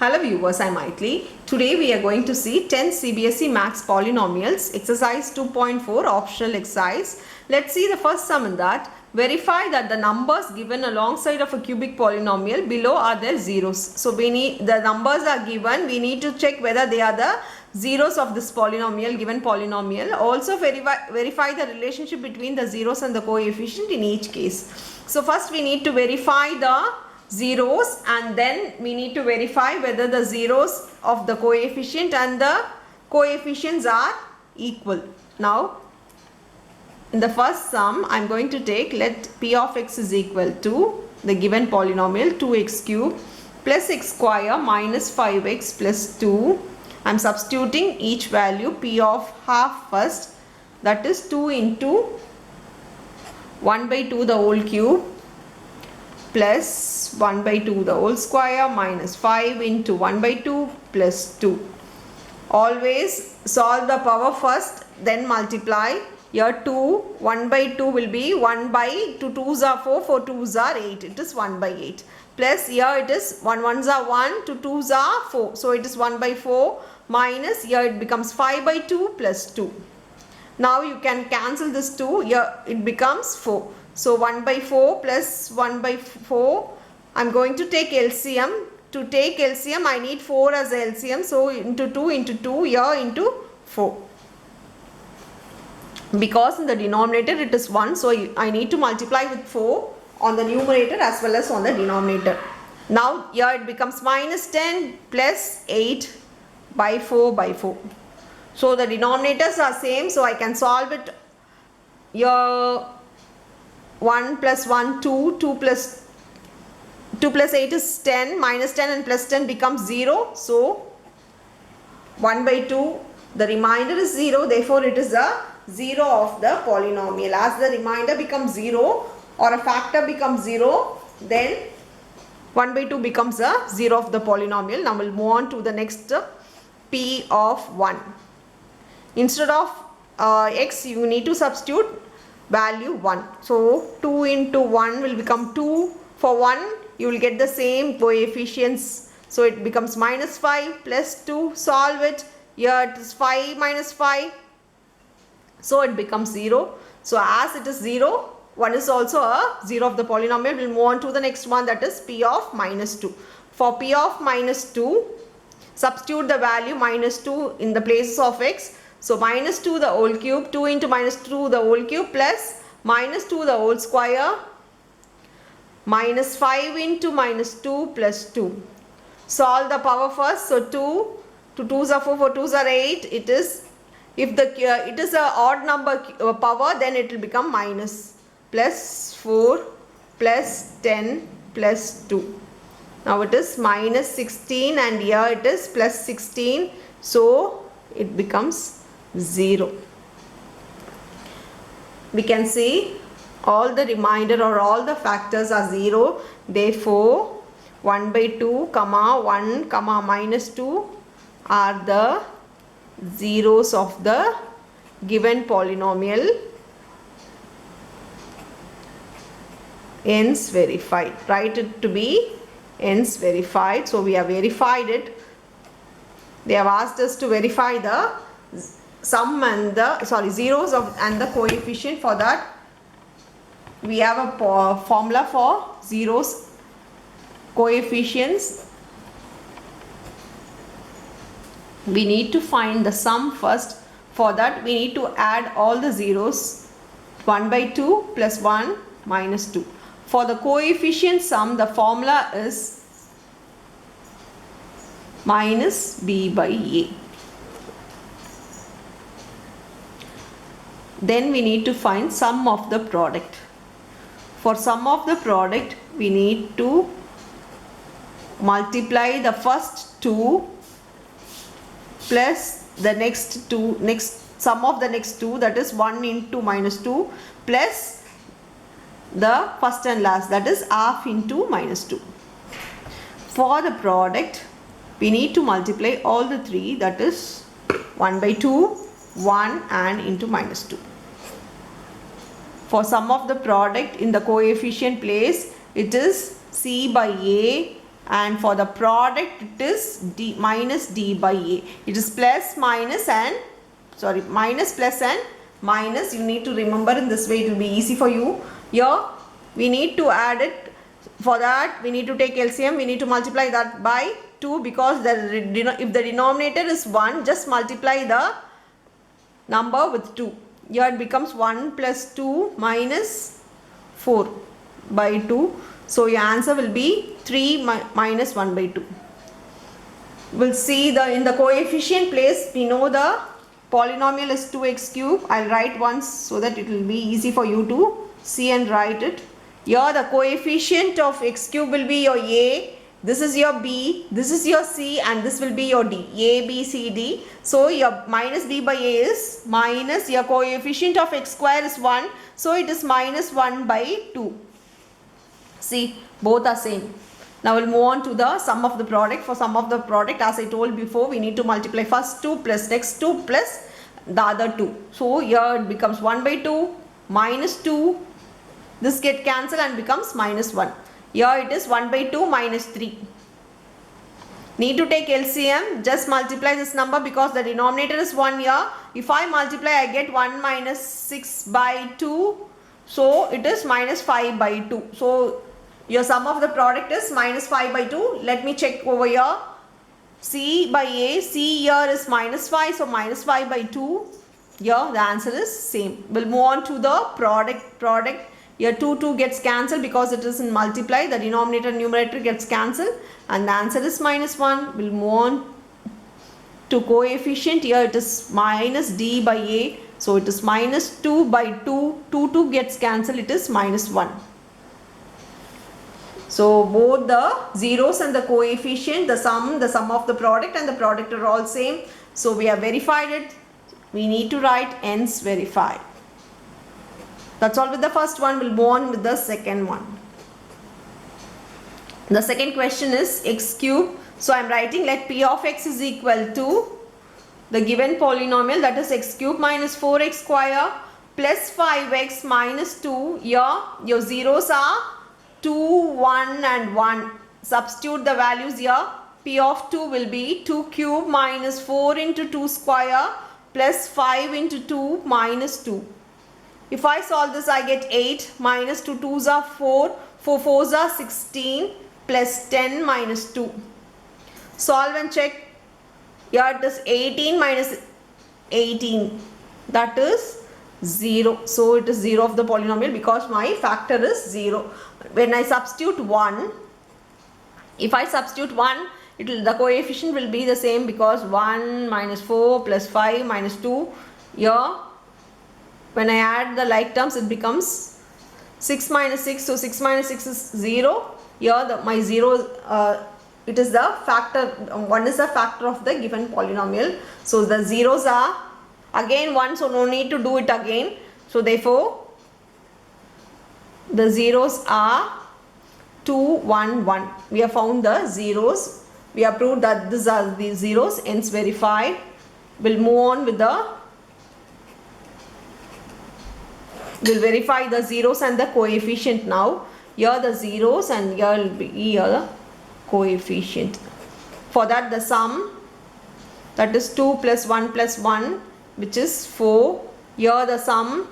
Hello viewers, I am Maithili. Today we are going to see 10 CBSE Maths Polynomials, exercise 2.4, optional exercise. Let's see the first sum in that. Verify that the numbers given alongside of a cubic polynomial below are their zeros. So the numbers are given, we need to check whether they are the zeros of this polynomial, given polynomial. Also verify the relationship between the zeros and the coefficient in each case. So first we need to verify the zeros and then we need to verify whether the zeros of the coefficient and the coefficients are equal. Now in the first sum I am going to take, let p of x is equal to the given polynomial 2x cube plus x square minus 5x plus 2. I am substituting each value p of half first, that is 2 into 1 by 2 the whole cube plus 1 by 2 the whole square minus 5 into 1 by 2 plus 2. Always solve the power first, then multiply. Here 2, 1 by 2 will be 1 by 2 2s are 4, 4 2s are 8. It is 1 by 8. Plus here it is 1 1s are 1, 2 2s are 4. So it is 1 by 4 minus here it becomes 5 by 2 plus 2. Now you can cancel this 2, here it becomes 4. So 1 by 4 plus 1 by 4, I am going to take LCM. To take LCM I need 4 as LCM. So into 2 here into 4. Because in the denominator it is 1, so I need to multiply with 4 on the numerator as well as on the denominator. Now here it becomes minus 10 plus 8 by 4 by 4. So the denominators are same, so I can solve it. Here 1 plus 1 2, 2 plus 8 is 10, minus 10 and plus 10 becomes 0. So 1 by 2, the remainder is 0, therefore it is a 0 of the polynomial. As the remainder becomes 0 or a factor becomes 0, then 1 by 2 becomes a 0 of the polynomial. Now we'll move on to the next p of 1. Instead of x you need to substitute value 1. So 2 into 1 will become 2. For 1 you will get the same coefficients. So it becomes minus 5 plus 2. Solve it. Here it is 5 minus 5. So it becomes 0. So as it is 0, 1 is also a 0 of the polynomial. We'll move on to the next one, that is p of minus 2. For p of minus 2, substitute the value minus 2 in the places of x. So minus 2 the whole cube, 2 into minus 2 the whole cube plus minus 2 the whole square minus 5 into minus 2 plus 2. Solve the power first. So 2 2s are 4, 4 2s are 8. It is, if it is a odd number power, then it will become minus plus 4 plus 10 plus 2. Now it is minus 16 and here it is plus 16. So it becomes 0. We can see all the remainder or all the factors are 0. Therefore 1 by 2 comma 1 comma minus 2 are the zeros of the given polynomial. Hence verified. Write it to be hence verified. So we have verified it. They have asked us to verify the sum and the zeros of and the coefficient. For that we have a formula for zeros, coefficients. We need to find the sum first. For that we need to add all the zeros, 1 by 2 plus 1 minus 2. For the coefficient sum, the formula is minus b by a. Then we need to find sum of the product. For sum of the product we need to multiply the first 2 plus the next sum of the next 2, that is 1 into minus 2 plus the first and last, that is half into minus 2. For the product we need to multiply all the 3, that is 1 by 2, 1 and into minus 2. For sum of the product in the coefficient place, it is c by a and for the product it is d minus d by a. It is plus minus and minus plus and minus. You need to remember in this way, it will be easy for you. Here we need to add it. For that we need to take LCM. We need to multiply that by 2 because if the denominator is 1, just multiply the number with 2. Here it becomes 1 plus 2 minus 4 by 2. So your answer will be 3 minus 1 by 2. We'll see in the coefficient place, we know the polynomial is 2x cube. I'll write once so that it will be easy for you to see and write it. Here the coefficient of x cube will be your a, this is your b, this is your c, and this will be your d. A, b, c, d. So your minus d by a is minus, your coefficient of x square is 1. So it is minus 1 by 2. See, both are same. Now we'll move on to the sum of the product. For sum of the product, as I told before, we need to multiply first 2 plus next 2 plus the other 2. So here it becomes 1 by 2 minus 2. This get cancelled and becomes minus 1. Here it is 1 by 2 minus 3. Need to take LCM. Just multiply this number because the denominator is 1 here. If I multiply, I get 1 minus 6 by 2. So it is minus 5 by 2. So your sum of the product is minus 5 by 2. Let me check over here. C by A. C here is minus 5. So minus 5 by 2. Here the answer is same. We'll move on to the product. Here 2 gets cancelled because it is in multiply. The denominator and numerator gets cancelled. And the answer is minus 1. We'll move on to coefficient. Here it is minus d by a. So it is minus 2 by 2. 2 gets cancelled. It is minus 1. So both the zeros and the coefficient, the sum of the product and the product are all same. So we have verified it. We need to write hence verified. That's all with the first one. We'll move on with the second one. The second question is x cube. So I am writing let p of x is equal to the given polynomial, that is x cube minus 4x square plus 5x minus 2. Here your zeros are 2, 1 and 1. Substitute the values here. P of 2 will be 2 cube minus 4 into 2 square plus 5 into 2 minus 2. If I solve this, I get 8 minus 2 2s are 4, 4 4s are 16 plus 10 minus 2. Solve and check. Here it is 18 minus 18, that is 0. So it is 0 of the polynomial because my factor is 0. When I substitute 1, if I substitute 1, the coefficient will be the same because 1 minus 4 plus 5 minus 2. Here when I add the like terms, it becomes 6 minus 6. So 6 minus 6 is 0. Here my 0, it is the factor, 1 is the factor of the given polynomial. So the zeros are again 1, so no need to do it again. So therefore the zeros are 2, 1, 1. We have found the zeros. We have proved that these are the zeros, hence verified. We'll move on with we'll verify the zeros and the coefficient now. Here the zeros and here will be the coefficient. For that the sum, that is 2 plus 1 plus 1, which is 4. Here the sum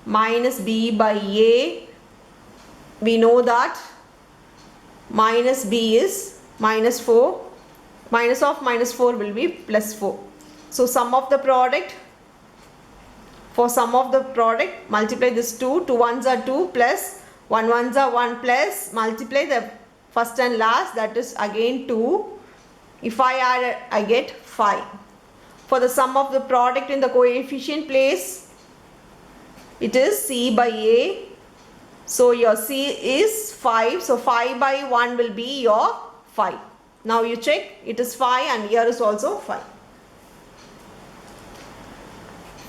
minus b by a. We know that minus b is minus 4. Minus of minus 4 will be plus 4. So sum of the product. For sum of the product, multiply this 2. 2 1s are 2 plus 1 1s are 1 plus multiply the first and last, that is again 2. If I add, I get 5. For the sum of the product in the coefficient place, it is c by a. So your c is 5. So 5 by 1 will be your 5. Now you check, it is 5 and here is also 5.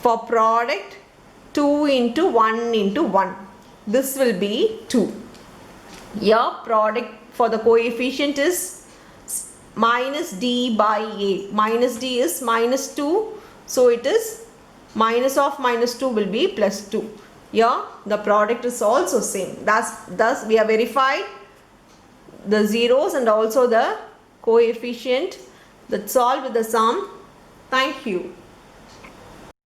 For product, 2 into 1 into 1. This will be 2. Here product for the coefficient is minus d by a. Minus d is minus 2. So it is minus of minus 2 will be plus 2. Here the product is also same. Thus we have verified the zeros and also the coefficient. That's all with the sum. Thank you.